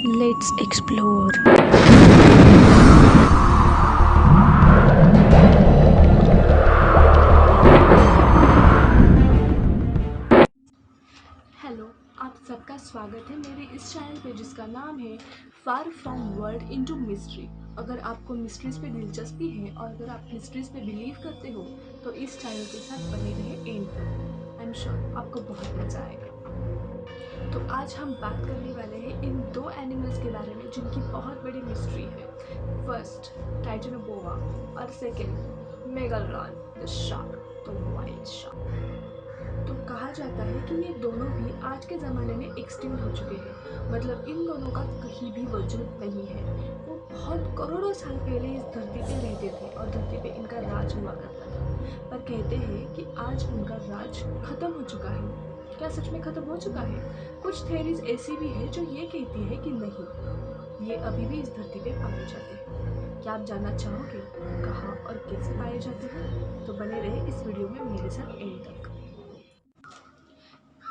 Let's explore. Hello, आप सबका स्वागत है मेरे इस चैनल पे जिसका नाम है far from world into mystery. अगर आपको मिस्ट्रीज पे दिलचस्पी है और अगर आप मिस्ट्रीज पे बिलीव करते हो तो इस चैनल के साथ बने रहे एंड तक। आई एम श्योर आपको बहुत मज़ा आएगा। तो आज हम बात करने वाले हैं इन दो एनिमल्स के बारे में जिनकी बहुत बड़ी मिस्ट्री है। फर्स्ट टाइटेनोबोआ और second megalodon the shark, the wild shark. तो कहा जाता है कि ये दोनों भी आज के ज़माने में एक्सटिंक्ट हो चुके हैं, मतलब इन दोनों का कहीं भी वजूद नहीं है। वो बहुत करोड़ों साल पहले इस धरती पे रहते थे और धरती पे इनका राज हुआ करता था, पर कहते हैं कि आज उनका राज खत्म हो चुका है। क्या सच में खत्म हो चुका है? कुछ थेरीज ऐसी भी है जो ये कहती है कि नहीं, ये अभी भी इस धरती पे पाए जाते हैं। क्या आप जानना चाहोगे कहाँ और कैसे पाए जाते हैं? तो बने रहे इस वीडियो में मेरे साथ एंड तक।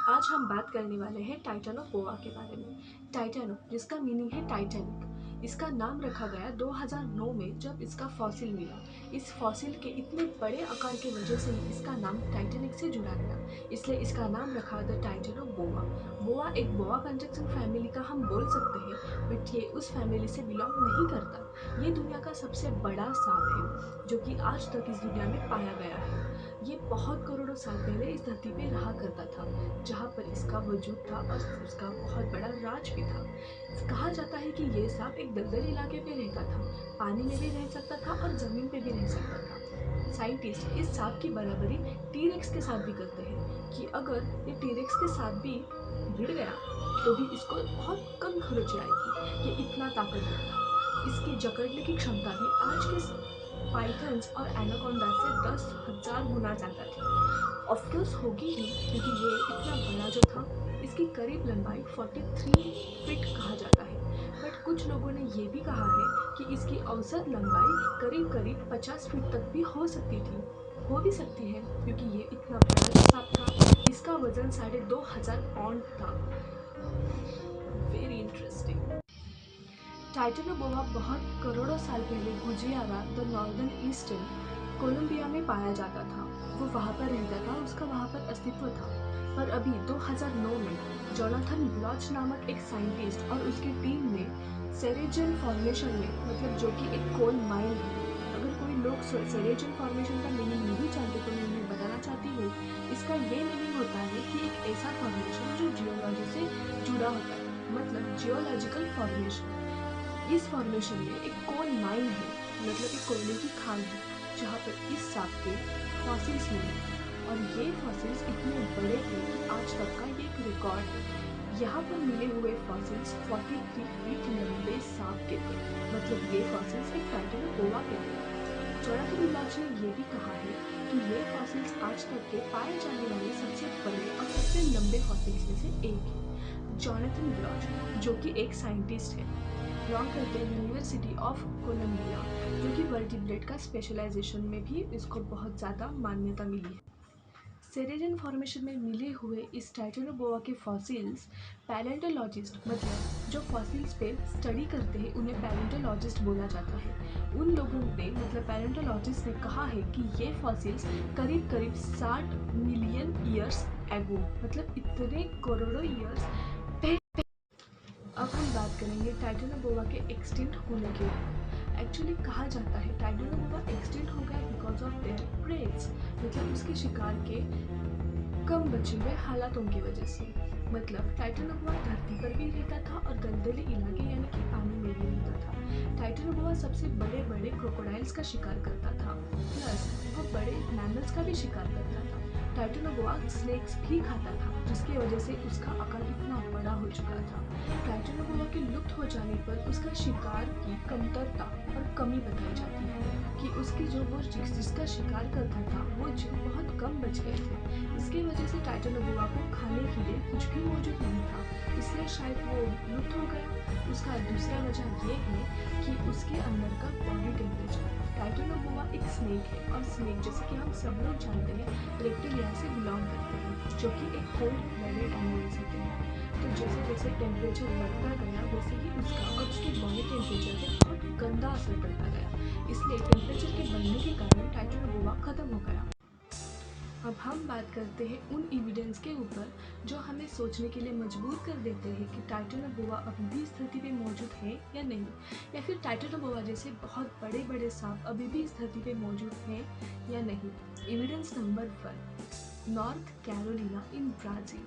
आज हम बात करने वाले हैं टाइटेनोबोआ के बारे में। टाइटेनो जिसका मीनिंग है टाइटैनिक, इसका नाम रखा गया 2009 में जब इसका फॉसिल मिला। इस फॉसिल के इतने बड़े आकार की वजह से ही इसका नाम टाइटैनिक से जुड़ा गया, इसलिए इसका नाम रखा द टाइटेनोबोआ। बोआ एक बोआ कंजक्शन फैमिली का हम बोल सकते हैं, बट ये उस फैमिली से बिलोंग नहीं करता। ये दुनिया का सबसे बड़ा सांप है जो कि आज तक इस दुनिया में पाया गया है। ये बहुत करोड़ों साल पहले इस धरती पे रहा करता था, जहाँ पर इसका वजूद था और उसका बहुत बड़ा राज भी था। कहा जाता है कि ये सांप एक दलदल इलाके पे रहता था, पानी में भी रह सकता था और ज़मीन पे भी रह सकता था। साइंटिस्ट इस सांप की बराबरी टीरेक्स के साथ भी करते हैं कि अगर ये टीरेक्स के साथ भी भिड़ गया तो भी इसको बहुत कम खरोंच आएगी। ये इतना ताकतवर था। इसकी जकड़ने की क्षमता भी आज के पाइथन्स और एनाकोंडा से 10,000 गुना ज़्यादा थी। ऑफकोर्स होगी ही, क्योंकि ये इतना बड़ा जो था। इसकी करीब लंबाई 43 फीट कहा जाता है, बट कुछ लोगों ने ये भी कहा है कि इसकी औसत लंबाई करीब करीब 50 फीट तक भी हो सकती थी, हो भी सकती है, क्योंकि ये इतना बड़ा जो सांप था। इसका वजन 2,500 पाउंड था। Very interesting. टाइटेनोबोआ बहुत करोड़ों साल पहले गुजियारा द नॉर्दर्न ईस्टर्न कोलंबिया में पाया जाता था। वो वहाँ पर रहता था, उसका वहाँ पर अस्तित्व था। पर अभी 2009 में जोनाथन ब्लॉच नामक एक साइंटिस्ट और उसकी टीम ने सेरेजन फॉर्मेशन में, मतलब जो कि एक कोल माइन है। अगर कोई लोग सेरेजन फॉर्मेशन का मीनिंग नहीं जानते तो मैं उन्हें बताना चाहती हूँ। इसका ये मीनिंग होता है कि एक ऐसा फॉर्मेशन जो जियोलॉजी से जुड़ा होता है, मतलब जियोलॉजिकल फॉर्मेशन। इस फॉर्मेशन में एक कोल माइन है, मतलब एक कोयले की खान है, जहाँ पर इस सांप के फॉसिल्स मिले। और ये फॉसिल्स इतने बड़े थे कि आज तक का ये एक रिकॉर्ड है। यहाँ पर मिले हुए फॉसिल्स 43 फीट लंबे सांप के थे, मतलब ये फॉसिल्स एक टाइटेनोबोआ के थे। जोनाथन ब्लॉच ने यह भी कहा है कि ये फॉसिल्स आज तक के पाए जाने वाले सबसे बड़े और सबसे लंबे फॉसिल्स में से एक है। जोनाथन ब्लॉच जो कि एक साइंटिस्ट है, बिलोंग करते हैं यूनिवर्सिटी ऑफ कोलंबिया, जो कि वर्टिब्रेट का स्पेशलाइजेशन में भी इसको बहुत ज़्यादा मान्यता मिली है। सेरेजन फॉर्मेशन में मिले हुए इस टाइटेनोबोआ के फॉसिल्स पैलेंटोलॉजिस्ट, मतलब जो फॉसिल्स पे स्टडी करते हैं उन्हें पैलेंटोलॉजिस्ट बोला जाता है। उन लोगों ने, मतलब पैलेंटोलॉजिस्ट ने कहा है कि ये फॉसिल्स करीब करीब 60 मिलियन ईयर्स एगो, मतलब इतने करोड़ों ईयर्स। अब हम बात करेंगे टाइटेनोबोआ के एक्सटिंक्ट होने के लिए। एक्चुअली कहा जाता है टाइटेनोबोआ एक्सटिंक्ट हो गया बिकॉज ऑफ देयर प्रेज, मतलब उसके शिकार के कम बचे हुए हालातों की वजह से। मतलब टाइटेनोबोआ धरती पर भी रहता था और दलदली इलाके यानी कि पानी में भी रहता था। टाइटेनोबोआ सबसे बड़े बड़े क्रोकोडाइल्स का शिकार करता था, प्लस वो बड़े मैमल्स का भी शिकार करता था। टाइटेनोबोआ स्नेक्स भी खाता था, जिसकी वजह से उसका आकार इतना बड़ा हो चुका था। टाइटेनोबोआ के लुप्त हो जाने पर उसका शिकार की कमतरता और कमी बताई जाती है कि उसकी जो वो जिसका शिकार करता था वो जीव बहुत कम बच गए थे। इसकी वजह से टाइटेनोबोआ को खाने के लिए कुछ भी मौजूद नहीं था, इसलिए शायद वो लुप्त हो गया। उसका दूसरा वजह ये है कि उसके अंदर का बॉडी टेम्परेचर। टाइटेनोबोआ एक स्नेक है और स्नेक, जैसे कि हम सब लोग जानते हैं, रेप्टिलिया से बिलोंग करते हैं, जो कि एक कोल्ड ब्लडेड एनिमल्स होते हैं। तो जैसे जैसे टेम्परेचर बढ़ता गया वैसे ही उसका और उसके बॉडी टेम्परेचर पे बहुत गंदा असर पड़ता गया। इसलिए टेम्परेचर के बढ़ने के कारण टाइटनोबोआ ख़त्म हो गया। अब हम बात करते हैं उन एविडेंस के ऊपर जो हमें सोचने के लिए मजबूर कर देते हैं कि टाइटनोबोआ अभी भी इस धरती पे मौजूद है या नहीं, या फिर टाइटनोबोआ जैसे बहुत बड़े बड़े सांप अभी भी इस धरती पे मौजूद हैं या नहीं। एविडेंस नंबर 1, नॉर्थ कैरोलिना इन ब्राज़ील।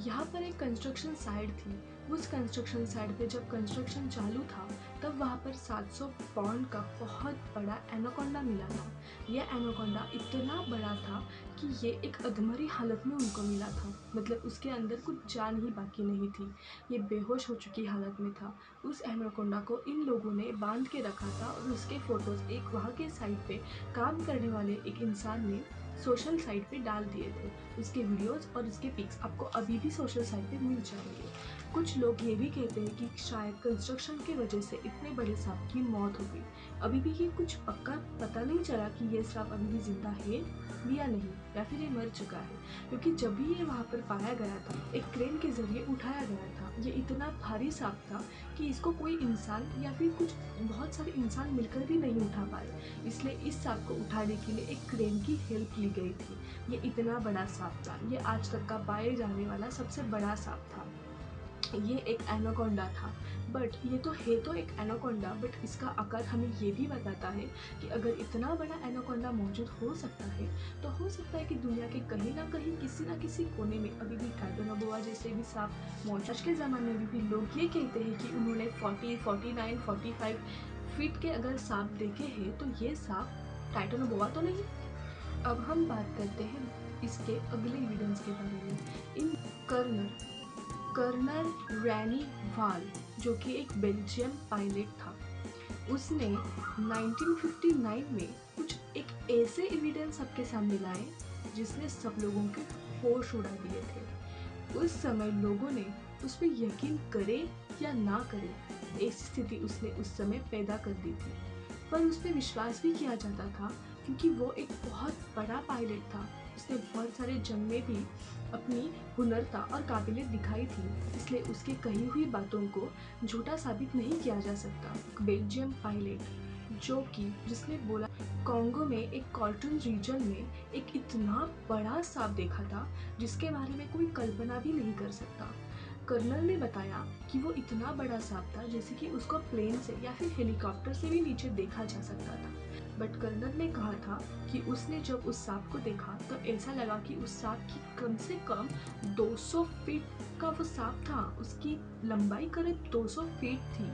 यहाँ पर एक कंस्ट्रक्शन साइट थी। उस कंस्ट्रक्शन साइट पे जब कंस्ट्रक्शन चालू था तब वहाँ पर 700 पाउंड का बहुत बड़ा एनाकोंडा मिला था। यह एनाकोंडा इतना बड़ा था कि ये एक अधमरी हालत में उनको मिला था, मतलब उसके अंदर कुछ जान ही बाकी नहीं थी। ये बेहोश हो चुकी हालत में था। उस एनाकोंडा को इन लोगों ने बांध के रखा था और उसके फोटोज़ एक वहाँ के साइट पे काम करने वाले एक इंसान ने सोशल साइट पे डाल दिए थे। उसके वीडियोस और उसके पिक्स आपको अभी भी सोशल साइट पे मिल जाएंगे। कुछ लोग ये भी कहते हैं कि शायद कंस्ट्रक्शन की वजह से इतने बड़े सांप की मौत हो गई। अभी भी ये कुछ पक्का पता नहीं चला कि ये सांप अभी भी जिंदा है या नहीं, या फिर ये मर चुका है, क्योंकि जब भी ये वहाँ पर पाया गया था एक क्रेन के जरिए उठाया गया था। ये इतना भारी सांप था कि इसको कोई इंसान या फिर कुछ बहुत सारे इंसान मिलकर भी नहीं उठा पाए, इसलिए इस सांप को उठाने के लिए एक क्रेन की हेल्प ली गई थी। ये इतना बड़ा सांप था। ये आज तक का पाए जाने वाला सबसे बड़ा सांप था। ये एक एनाकोंडा था, बट ये तो है तो एक एनाकोंडा, बट इसका आकार हमें ये भी बताता है कि अगर इतना बड़ा एनाकोंडा मौजूद हो सकता है तो हो सकता है कि दुनिया के कहीं ना कहीं किसी ना किसी कोने में अभी भी टाइटनोबोआ जैसे भी सांप मौजूद। आज के ज़माने में भी लोग ये कहते हैं कि उन्होंने 40, 49, 45 फीट के अगर सांप देखे हैं तो ये सांप टाइटनोबोआ तो नहीं। अब हम बात करते हैं इसके अगले एविडेंस के बारे में। इन कर्नल रैनी वाल, जो कि एक बेल्जियम पायलट था, उसने 1959 में कुछ एक ऐसे एविडेंस सबके सामने लाए जिसने सब लोगों के होश उड़ा दिए थे। उस समय लोगों ने उस पर यकीन करे या ना करे, ऐसी स्थिति उसने उस समय पैदा कर दी थी, पर उस पर विश्वास भी किया जाता था क्योंकि वो एक बहुत बड़ा पायलट था। उसने बहुत सारे जंग में भी अपनी हुनरता और काबिलियत दिखाई थी, इसलिए उसके कही हुई बातों को झूठा साबित नहीं किया जा सकता। बेल्जियम पायलट जिसने बोला कॉन्गो में एक कॉल्टन रीजन में एक इतना बड़ा सांप देखा था जिसके बारे में कोई कल्पना भी नहीं कर सकता। कर्नल ने बताया कि वो इतना बड़ा सांप था जैसे कि उसको प्लेन से या फिर हेलीकॉप्टर से भी नीचे देखा जा सकता था। बट कर्नल ने कहा था कि उसने जब उस सांप को देखा तो ऐसा लगा कि उस सांप की कम से कम 200 फीट का वो सांप था। उसकी लंबाई करीब 200 फीट थी।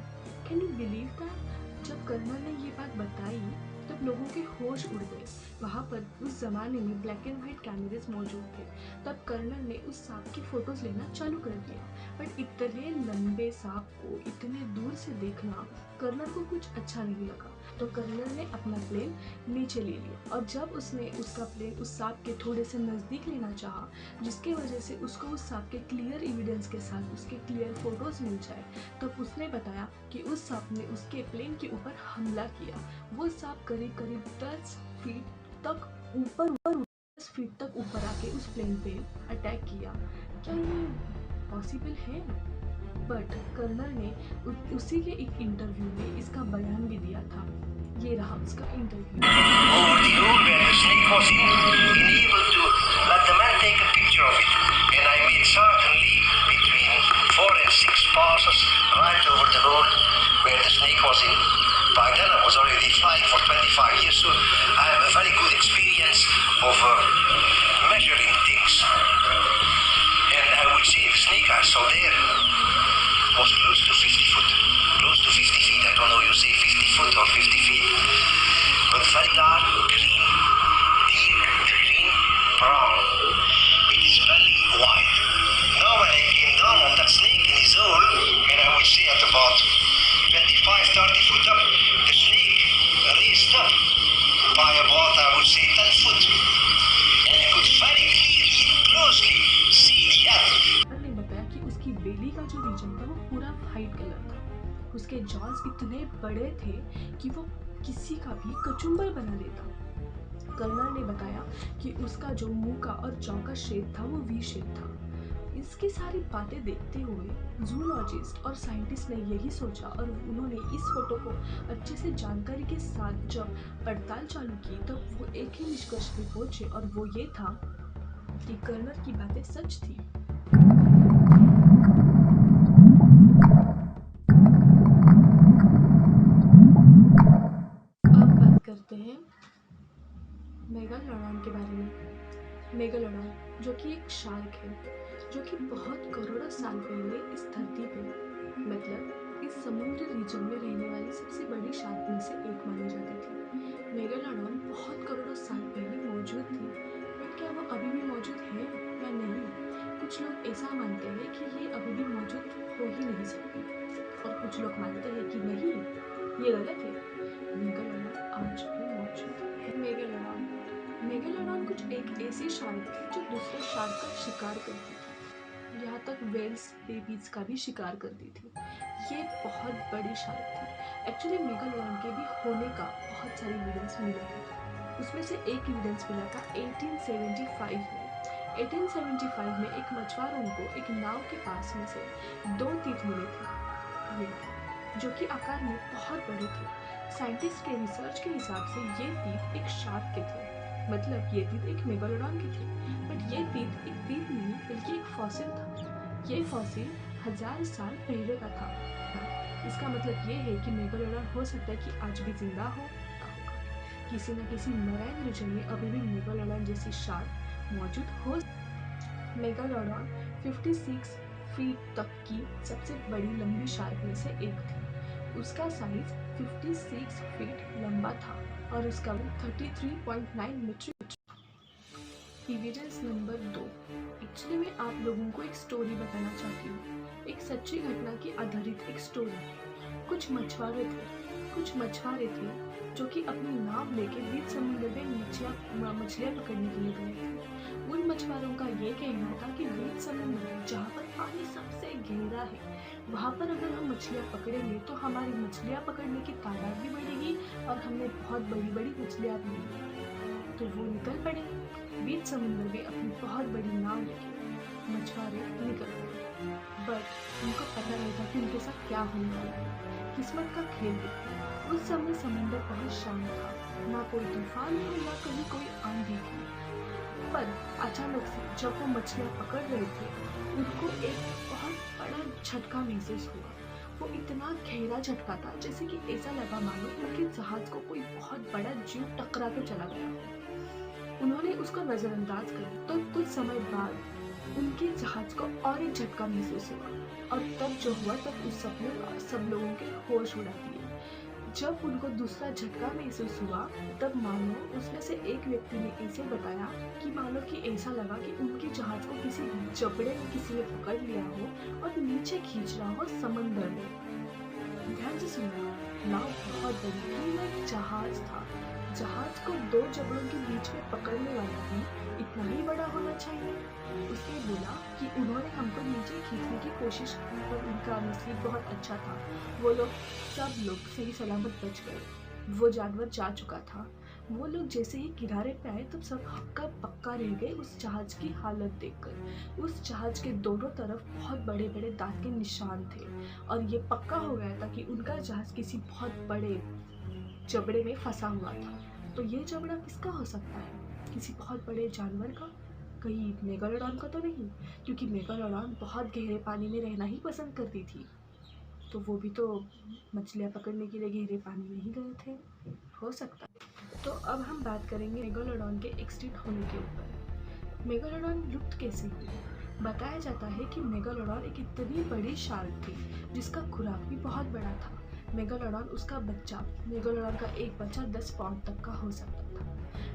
Can you believe that? जब कर्नल ने ये बात बताई तब लोगों के होश उड़ गए। वहाँ पर उस ज़माने में ब्लैक एंड वाइट कैमरेज मौजूद थे। तब कर्नल ने उस सांप की फ़ोटोज़ लेना चालू कर दिया, बट इतने लंबे सांप को इतने दूर से देखना कर्नल को कुछ अच्छा नहीं लगा, तो कर्नल ने अपना प्लेन नीचे ले लिया। और जब उसने उसका प्लेन उस सांप के थोड़े से नज़दीक लेना चाहा, जिसके वजह से उसको उस सांप के क्लियर एविडेंस के साथ उसके क्लियर फोटोज़ मिल जाए, तब उसने बताया कि उस सांप ने उसके प्लेन के ऊपर हमला किया। वो सांप करीब करीब 10 फीट तक ऊपर 10 फीट तक ऊपर आके उस प्लेन पे अटैक किया। क्या ये पॉसिबल है? बट कर्नल ने उसी के एक इंटरव्यू में इसका बयान भी दिया था। ये रहा उसका interview. Over the road where the snake was able to let the man take a picture of it, and I made certainly between 4 and 6 passes right over the road where the snake was in. By then I was already flying for 25 years, so I have a very good experience of measuring things. And I would say the snake I saw there was close to 50 foot. Close to 50 feet. I don't know you say 50 foot or 50 feet. But very dark green. Deep green brown. It is very wide. Now when I came down on that snake in his hole, and I would say at about 25-30 foot up, the snake raised up by about, I would say, 10 foot. And I could very clearly, closely see the head. ने बताया कि उसकी बेली का जो reason था वो पूरा white colour था। उसके जॉज इतने बड़े थे कि वो किसी का भी कचुम्बर बना देता। कर्नल ने बताया कि उसका जो मुंह का और जॉ का शेप था वो वी शेप था। इसकी सारी बातें देखते हुए जूलॉजिस्ट और साइंटिस्ट ने यही सोचा और उन्होंने इस फोटो को अच्छे से जानकारी के साथ जब पड़ताल चालू की तब वो एक ही निष्कर्ष पे पहुंचे और वो ये था कि कर्नर की बातें सच थी। अब बात करते हैं मेगालोडॉन के बारे में। मेगालोडॉन जो कि एक शार्क है जो कि बहुत करोड़ों साल पहले इस धरती पे मतलब इस समुद्र रीजन में रहने वाली सबसे बड़ी शार्क में से एक मानी जाती थी। मेगालोडॉन बहुत करोड़ों साल पहले मौजूद थी, बट क्या वो अभी भी मौजूद है या नहीं? कुछ लोग ऐसा मानते हैं कि ये अभी भी मौजूद हो ही नहीं सकती और कुछ लोग मानते हैं कि नहीं, ये गलत है, मेगालोडॉन आज भी मौजूद है। मेगालोडॉन कुछ एक ऐसी शार्क थी जो दूसरे शार्क का शिकार करती थी, यहाँ तक वेल्स बेबीज का भी शिकार करती थी। ये बहुत बड़ी शार्क थी। एक्चुअली मेगालोडॉन के भी होने का बहुत सारे एविडेंस मिले हैं। उसमें से एक एविडेंस मिला था 1875 में। 1875 में एक मछुआरों को एक नाव के पास में से 2 तीत मिले थे, जो कि आकार में बहुत बड़े थे। साइंटिस्ट के रिसर्च के हिसाब से ये तीत एक शार्क के थे, मतलब ये तीत एक मेगालोडॉन के थे, बट ये तीत एक तीत नहीं बल्कि एक फॉसिल था। ये फॉसिल 1000 साल पहले का था। इसका मतलब ये है कि मेगालोडॉन हो सकता है कि आज भी जिंदा हो, किसी न किसी मराइन रीजन में अभी भी मेगालोडॉन जैसी शार्क मौजूद हो। मेगालोडॉन 56 फीट तक की सबसे बड़ी लंबी शार्क में से एक थी। उसका साइज 56 फीट लंबा था और उसका weight 33.9 metre. Evidence number 2। Actually मैं आप लोगों को एक स्टोरी बताना चाहती हूँ, एक सच्ची घटना की आधारित एक स्टोरी। कुछ मछुआरे थे जो कि अपनी नाव लेके बीच समुद्र में मछलियाँ पकड़ने के लिए गए थे। उन मछुआरों का ये कहना था कि बीच समुद्र में जहाँ पर पानी सबसे गहरा है, वहाँ पर अगर हम मछलियाँ पकड़ेंगे तो हमारी मछलियाँ पकड़ने की तादाद भी बढ़ेगी और हमें बहुत बड़ी बड़ी मछलियाँ मिलेंगी। तो वो निकल पड़े बीच समुद्र में अपनी बहुत बड़ी नाव लेके। मछुआरे निकल पड़े, बट उनको पता नहीं था कि उनके साथ क्या होने वाला है। किस्मत का खेल देखा। उस समय समुद्र बहुत शांत था, ना कोई तूफान था ना कहीं कोई आंधी थी। पर अचानक से जब वो मछलियाँ पकड़ रहे थे, उनको एक बहुत बड़ा झटका महसूस हुआ। वो इतना गहरा झटका था जैसे कि ऐसा लगा मानो उनके जहाज को कोई बहुत बड़ा जीव टकरा के चला गया। उन्होंने उसको नजरअंदाज कर तो कुछ समय बाद उनके जहाज को और एक झटका महसूस हुआ और तब जो हुआ तब उस सब लोगों के होश उड़ा दिए। जब उनको दूसरा झटका महसूस हुआ तब मानो उसमें से एक व्यक्ति ने ऐसे बताया कि मानो कि ऐसा लगा कि उनके जहाज को किसी जबड़े में किसी ने पकड़ लिया हो और नीचे खींच रहा हो समंदर में। ध्यान से सुनना, नाव बहुत बड़ी थी, एक जहाज था। जहाज को 2 जबड़ों के बीच में पकड़ने वाला भी इतना ही बड़ा होना चाहिए। उसने बोला कि उन्होंने हमको नीचे खींचने की कोशिश की पर उनका नसीब बहुत अच्छा था। सब लोग सही सलामत बच गए। वो जानवर जा चुका था। वो लोग जैसे ही किनारे पे आए तब सब हक्का पक्का रह गए उस जहाज की हालत देखकर। उस जहाज के दोनों तरफ बहुत बड़े बड़े दांत के निशान थे और ये पक्का हो गया था कि उनका जहाज किसी बहुत बड़े जबड़े में फंसा हुआ था। तो ये जबड़ा किसका हो सकता है? किसी बहुत बड़े जानवर का? कहीं मेगालोडॉन का तो नहीं, क्योंकि मेगालोडॉन बहुत गहरे पानी में रहना ही पसंद करती थी। तो वो भी तो मछलियाँ पकड़ने के लिए गहरे पानी में ही गए थे, हो सकता है। तो अब हम बात करेंगे मेगालोडॉन के एक्सटिंक्ट होने के ऊपर। मेगालोडॉन लुप्त कैसे हुई? बताया जाता है कि मेगालोडॉन एक इतनी बड़ी शार्क थी जिसका खुराक भी बहुत बड़ा था। मेगालोडॉन मेगालोडॉन का एक बच्चा 10 पाउंड तक का हो सकता था।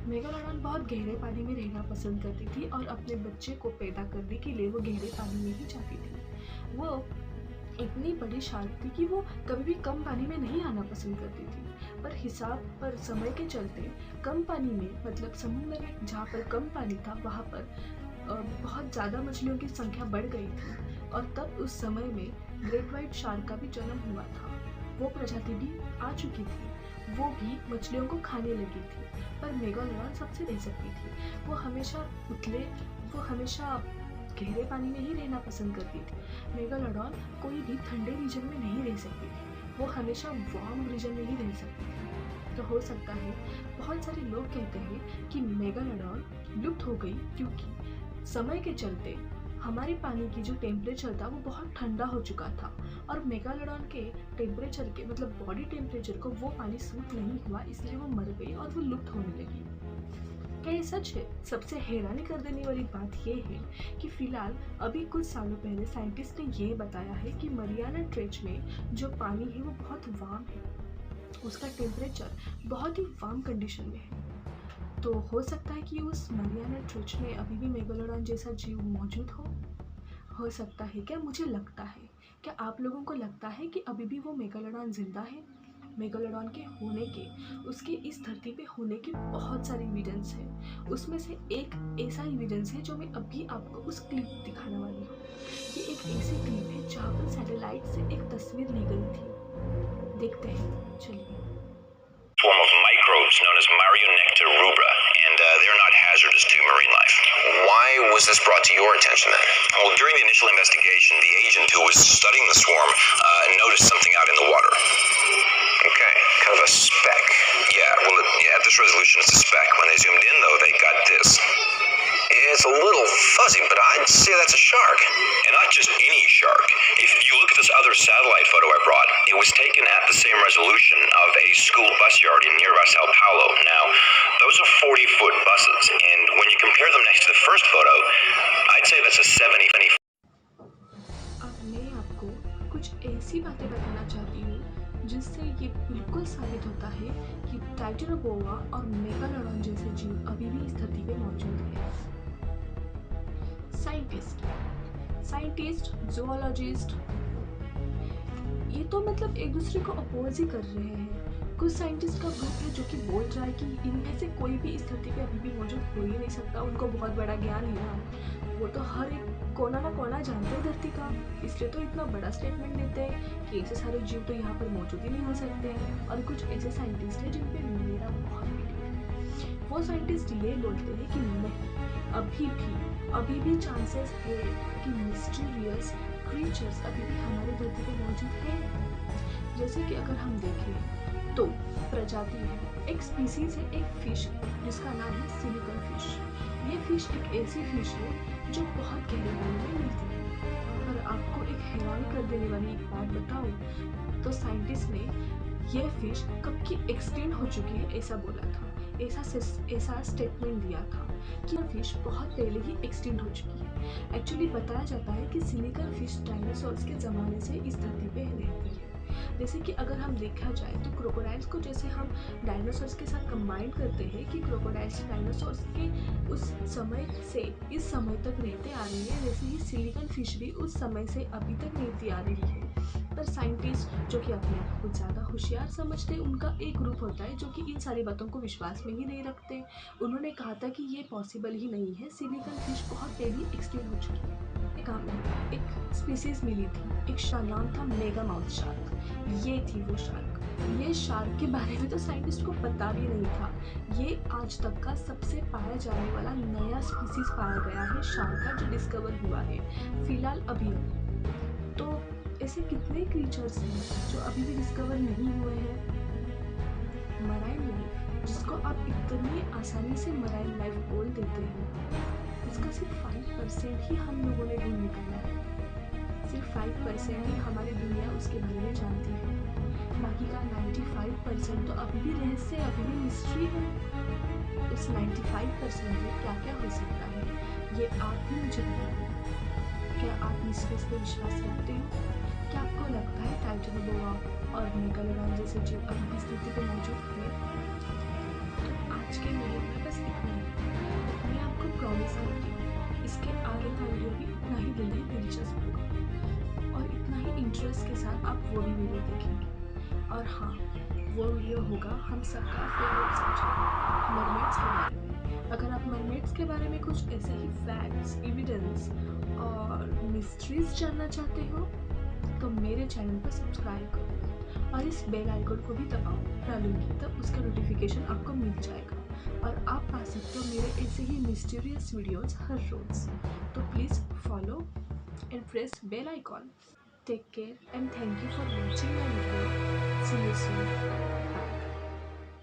मेगालोडॉन बहुत गहरे पानी में रहना पसंद करती थी और अपने बच्चे को पैदा करने के लिए वो गहरे पानी में ही जाती थी। वो इतनी बड़ी शार्क थी कि वो कभी भी कम पानी में नहीं आना पसंद करती थी, पर समय के चलते कम पानी में मतलब समुद्र में जहाँ पर कम पानी था वहाँ पर बहुत ज़्यादा मछलियों की संख्या बढ़ गई थी और तब उस समय में ग्रेट वाइट शार्क का भी जन्म हुआ था। वो प्रजाति भी आ चुकी थी, वो भी मछलियों को खाने लगी थी। पर मेगालोडॉन सबसे रह सकती थी। वो हमेशा गहरे पानी में ही रहना पसंद करती थी। मेगालोडॉन कोई भी ठंडे रीजन में नहीं रह सकती थी, वो हमेशा वार्म रीजन में ही रह सकती थी। तो हो सकता है बहुत सारे लोग कहते हैं कि मेगालोडॉन लुप्त हो गई क्योंकि समय के चलते हमारे पानी की जो टेम्परेचर था वो बहुत ठंडा हो चुका था और मेगालोडॉन के टेम्परेचर के मतलब बॉडी टेम्परेचर को वो पानी सूट नहीं हुआ, इसलिए वो मर गई और वो लुप्त होने लगी। क्या ये सच है? सबसे हैरानी कर देने वाली बात यह है कि फिलहाल अभी कुछ सालों पहले साइंटिस्ट ने यह बताया है कि मरियाना ट्रेंच में जो पानी है वो बहुत वार्म है, उसका टेम्परेचर बहुत ही वार्म कंडीशन में है। तो हो सकता है कि उस मरियाना ट्रेंच में अभी भी मेगालोडॉन जैसा जीव मौजूद हो सकता है। क्या मुझे लगता है, क्या आप लोगों को लगता है कि अभी भी वो मेगालोडॉन जिंदा है? मेगालोडॉन के होने के, उसके इस धरती पे होने के बहुत सारे एविडेंस है। उसमें से एक ऐसा एविडेंस है जो मैं अभी आपको उस क्लिप दिखाने वाली हूँ। ये एक ऐसी क्लिप है जहाँ पर सैटेलाइट से एक तस्वीर ली गई थी। देखते हैं, चलिए। Form of microbes known as Marionecta rubra, and they're not hazardous to marine life. Why was this brought to your attention then? Well, during the initial investigation, the agent who was studying the swarm noticed something out in the water. Okay, kind of a speck. Yeah, well, at this resolution it's a speck. When they zoomed in, though, they got this. It's a little fuzzy, but I'd say that's a shark. And not just any shark. If you look at this other satellite photo I brought, it was taken at the same resolution of a school bus yard in nearby Sao Paulo. Now, those are 40-foot buses, and when you compare them next to the first photo, I'd say that's a 70. अब मैं आपको कुछ ऐसी बातें बताना चाहती हूँ जिससे ये बिल्कुल साबित होता है कि टाइटेनोबोआ और मेगालोडॉन जैसे जीव अभी भी इस धरती पे मौजूद हैं। साइंटिस्ट, जूलॉजिस्ट, ये तो मतलब एक दूसरे को अपोज ही कर रहे हैं। कुछ साइंटिस्ट का ग्रुप है जो कि बोल रहा है कि इनमें से कोई भी इस धरती पे अभी भी मौजूद हो ही नहीं सकता, उनको बहुत बड़ा ज्ञान है ना, वो तो हर एक कोना ना कोना जानते हैं धरती का, इसलिए तो इतना बड़ा स्टेटमेंट देते हैं कि ऐसे सारे जीव तो यहाँ पर मौजूद ही नहीं हो सकते हैं। और कुछ ऐसे साइंटिस्ट हैं जिन पे मेरा बहुत बिलीव है। वो साइंटिस्ट ये बोलते हैं कि नहीं, अभी भी चांसेस है कि मिस्टीरियस क्रीचर्स अभी भी हमारे धरती पे मौजूद हैं। जैसे कि अगर हम देखें तो प्रजाति है, एक स्पीसीज है, एक फिश जिसका नाम है सिलिकन फिश। ये फिश एक ऐसी फिश है जो बहुत गहरे पानी में मिलती है। और आपको एक हैरानी कर देने वाली एक बात बताऊं तो साइंटिस्ट ने यह फिश कब की एक्सटिंक्ट हो चुकी है ऐसा बोला था, ऐसा स्टेटमेंट दिया था कि यह फिश बहुत पहले ही एक्सटिंक्ट हो चुकी है। एक्चुअली बताया जाता है कि सिलिकन फिश डायनासोर्स के ज़माने से इस धरती पे रहती है। जैसे कि अगर हम देखा जाए तो क्रोकोडाइल्स को जैसे हम डायनासोर्स के साथ कंबाइन करते हैं कि क्रोकोडाइल्स डायनासोर्स के उस समय से इस समय तक रहते आ रही है, वैसे ही सिलिकन फिश भी उस समय से अभी तक रहती आ रही है। पर साइंटिस्ट जो कि अपने आप को ज़्यादा होशियार समझते हैं, उनका एक ग्रुप होता है जो कि इन सारी बातों को विश्वास में ही नहीं रखते। उन्होंने कहा था कि ये पॉसिबल ही नहीं है, सिलिकन फिश बहुत पहले एक्सटिंक्ट हो चुकी है। एक स्पीसीज मिली थी, एक नाम था मेगा माउथ शार्क। ये थी वो शार्क। ये शार्क के बारे में तो साइंटिस्ट को पता भी नहीं था। ये आज तक का सबसे पाया जाने वाला नया स्पीसीज पाया गया है शार्क का, जो डिस्कवर हुआ है फिलहाल अभी। तो ऐसे कितने क्रीचर्स हैं जो अभी भी डिस्कवर नहीं हुए हैं। मराइन लाइफ, जिसको आप इतनी आसानी से मराइन लाइफ बोल देते हैं, उसका सिर्फ 5% ही हम लोगों ने ढूंढ निकाला है। सिर्फ 5% ही हमारी दुनिया उसके बारे में जानती है। बाकी का 95% तो अभी भी रहस्य, अभी भी मिस्ट्री है। उस 95% में क्या क्या हो सकता है ये आप ही मुझे बताइए। क्या आप मिस्ट्रीज पे विश्वास रखते हो? क्या आपको लगता है टाइटेनोबोआ और मेगालोडॉन जैसे जीव अभी भी स्थिति पे मौजूद है? तो आज के वीडियो में बस इतना ही। मैं आपको प्रॉमिस करती हूँ इसके आगे का वीडियो भी इतना ही दिलचस्प होगा और इतना ही इंटरेस्ट के साथ आप वो भी वीडियो देखेंगे। और हाँ, वो वीडियो होगा हम सबका फेवरेट सब्जेक्ट मरमेड्स के बारे में। अगर आप मरमेड्स के बारे में कुछ ऐसे ही फैक्ट्स, एविडेंस और मिस्ट्रीज जानना चाहते हो तो मेरे चैनल पर सब्सक्राइब करो और इस बेल आइकन को भी दबाओ डालूंगी, तब उसका नोटिफिकेशन आपको मिल जाएगा। और आप पा सकते हो मेरे ऐसे ही मिस्टीरियस वीडियोस हर रोज़। तो please follow and press bell icon. Take care and thank you for watching my video. See you soon.